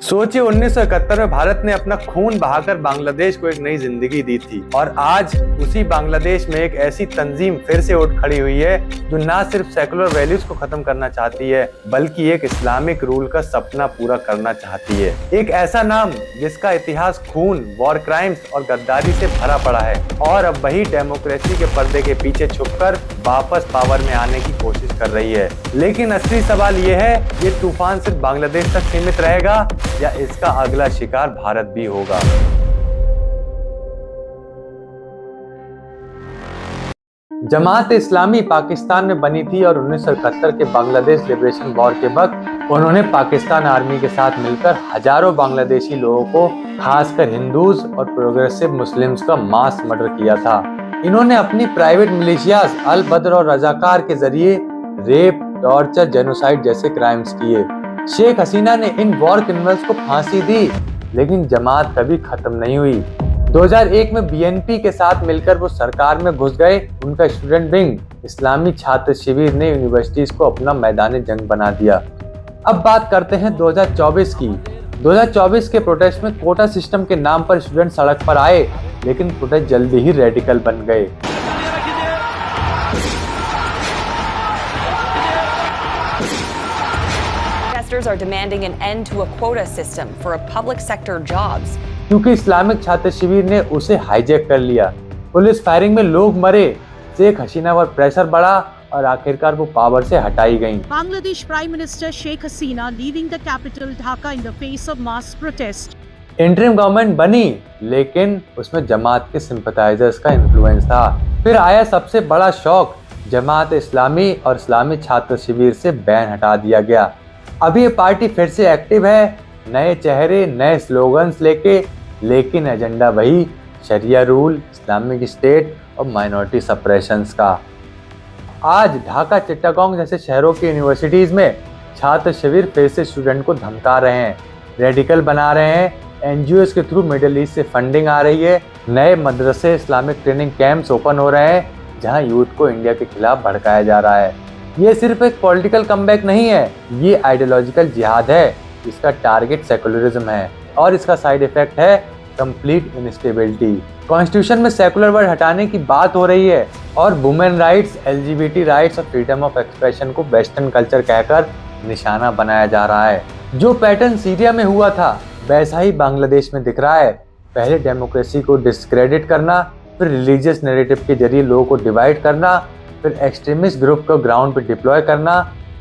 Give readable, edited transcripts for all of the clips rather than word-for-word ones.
सोचिए 1971 में भारत ने अपना खून बहाकर बांग्लादेश को एक नई जिंदगी दी थी और आज उसी बांग्लादेश में एक ऐसी तंजीम फिर से उठ खड़ी हुई है जो ना सिर्फ सेकुलर वैल्यूज को खत्म करना चाहती है बल्कि एक इस्लामिक रूल का सपना पूरा करना चाहती है। एक ऐसा नाम जिसका इतिहास खून, वॉर क्राइम्स और गद्दारी से भरा पड़ा है और अब वही डेमोक्रेसी के पर्दे के पीछे छुपकर वापस पावर में आने की कोशिश कर रही है। लेकिन असली सवाल ये है, ये तूफान सिर्फ बांग्लादेश तक सीमित रहेगा या इसका अगला शिकार भारत भी होगा। जमात इस्लामी पाकिस्तान में बनी थी और 1971 के बांग्लादेश लिबरेशन वॉर के वक्त उन्होंने पाकिस्तान आर्मी के साथ मिलकर हजारों बांग्लादेशी लोगों को, खासकर हिंदूज और प्रोग्रेसिव मुस्लिम्स का मास मर्डर किया था। इन्होंने अपनी प्राइवेट मिलिशियाज अल बद्र और रजाकार के जरिए रेप, टॉर्चर, जेनोसाइड जैसे क्राइम्स किए। शेख हसीना ने इन वॉर क्रिमिनल्स को फांसी दी, लेकिन जमात कभी खत्म नहीं हुई। 2001 में बीएनपी के साथ मिलकर वो सरकार में घुस गए। उनका स्टूडेंट विंग इस्लामी छात्र शिविर ने यूनिवर्सिटीज को अपना मैदान जंग बना दिया। अब बात करते हैं 2024 की। 2024 के प्रोटेस्ट में कोटा सिस्टम के नाम पर स्टूडेंट सड़क पर आए, लेकिन प्रोटेस्ट जल्दी ही रेडिकल बन गए। Are demanding an end to a quota system for public sector jobs. क्योंकि इस्लामिक छात्र शिविर ने उसे हाईजैक कर लिया। पुलिस फायरिंग में लोग मरे, शेख हसीना पर प्रेशर बढ़ा और आखिरकार वो पावर से हटाई गईं। Bangladesh Prime Minister Sheikh Hasina leaving the capital Dhaka in the face of mass protest. Interim government बनी, लेकिन उसमें जमात के सिंपैथाइजर्स का इन्फ्लुएंस था। फिर आया सबसे बड़ा शौक, जमात इस्लामी और इस्लामी छात्र शिविर से बैन हटा दिया गया। अभी ये पार्टी फिर से एक्टिव है, नए चेहरे, नए स्लोगन्स लेके, लेकिन एजेंडा वही, शरिया रूल, इस्लामिक स्टेट और माइनॉरिटी सप्रेशंस का। आज ढाका, चिट्टागोंग जैसे शहरों की यूनिवर्सिटीज में छात्र शिविर फिर से स्टूडेंट को धमका रहे हैं, रेडिकल बना रहे हैं। एनजीओज के थ्रू मिडिल ईस्ट से फंडिंग आ रही है। नए मदरसे, इस्लामिक ट्रेनिंग कैंप्स ओपन हो रहे हैं, जहां यूथ को इंडिया के खिलाफ भड़काया जा रहा है। ये सिर्फ एक पॉलिटिकल कमबैक नहीं है, ये आइडियोलॉजिकल जिहाद है। इसका टारगेट सेकुलरिज्म है और इसका साइड इफेक्ट है कंप्लीट इंस्टेबिलिटी। कॉन्स्टिट्यूशन में सेकुलर वर्ड हटाने की बात हो रही है और वुमेन राइट्स, एलजीबीटी राइट्स और फ्रीडम ऑफ एक्सप्रेशन को वेस्टर्न कल्चर कहकर निशाना बनाया जा रहा है। जो पैटर्न सीरिया में हुआ था, वैसा ही बांग्लादेश में दिख रहा है। पहले डेमोक्रेसी को डिस्क्रेडिट करना, फिर रिलीजियस नैरेटिव के जरिए लोगों को डिवाइड करना, फिर एक्सट्रीमिस्ट ग्रुप को ग्राउंड पे डिप्लॉय करना।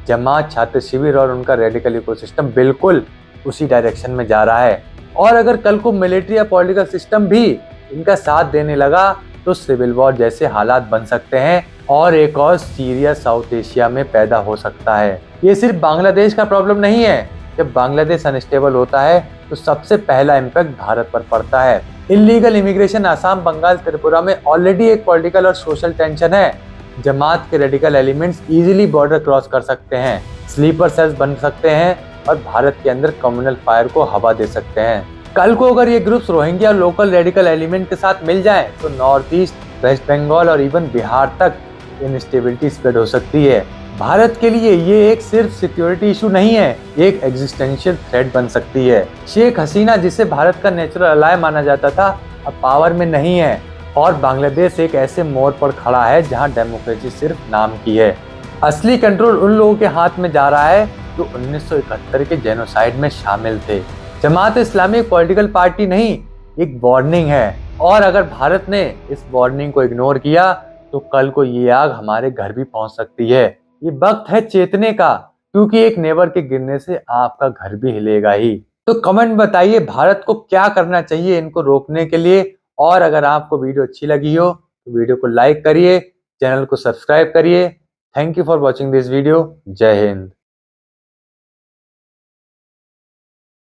जमात, छात्र शिविर और उनका रेडिकल इकोसिस्टम बिल्कुल उसी डायरेक्शन में जा रहा है। और अगर कल को मिलिट्री या पॉलिटिकल सिस्टम भी इनका साथ देने लगा तो सिविल वॉर जैसे हालात बन सकते हैं और एक और सीरिया साउथ एशिया में पैदा हो सकता है। ये सिर्फ बांग्लादेश का प्रॉब्लम नहीं है। जब बांग्लादेश अनस्टेबल होता है तो सबसे पहला इम्पैक्ट भारत पर पड़ता है। इलीगल इमिग्रेशन, आसाम, बंगाल, त्रिपुरा में ऑलरेडी एक पॉलिटिकल और सोशल टेंशन है। जमात के radical elements easily border cross कर सकते हैं, स्लीपर सेल्स बन सकते हैं और भारत के अंदर कम्युनल फायर को हवा दे सकते हैं। कल को अगर ये ग्रुप्स रोहिंग्या और लोकल रेडिकल एलिमेंट के साथ मिल जाएं, तो नॉर्थ ईस्ट, वेस्ट बंगाल और इवन बिहार तक इनस्टेबिलिटी स्प्रेड हो सकती है। भारत के लिए ये एक सिर्फ सिक्योरिटी इशू नहीं है, एक एग्जिस्टेंशियल थ्रेट बन सकती है। शेख हसीना, जिसे भारत का नेचुरल अलाय माना जाता था, अब पावर में नहीं है और बांग्लादेश एक ऐसे मोड़ पर खड़ा है जहां डेमोक्रेसी सिर्फ नाम की है। असली कंट्रोल उन लोगों के हाथ में जा रहा है जो 1971 के जेनोसाइड में शामिल थे। जमात इस्लामी एक पॉलिटिकल पार्टी नहीं, एक वार्निंग है और अगर भारत ने इस वार्निंग को इग्नोर किया तो कल को ये आग हमारे घर भी पहुंच सकती है। ये वक्त है चेतने का, क्योंकि एक नेबर के गिरने से आपका घर भी हिलेगा ही। तो कमेंट बताइए, भारत को क्या करना चाहिए इनको रोकने के लिए। और अगर आपको वीडियो अच्छी लगी हो तो वीडियो को लाइक करिए, चैनल को सब्सक्राइब करिए। Thank you for watching this video. जय हिंद।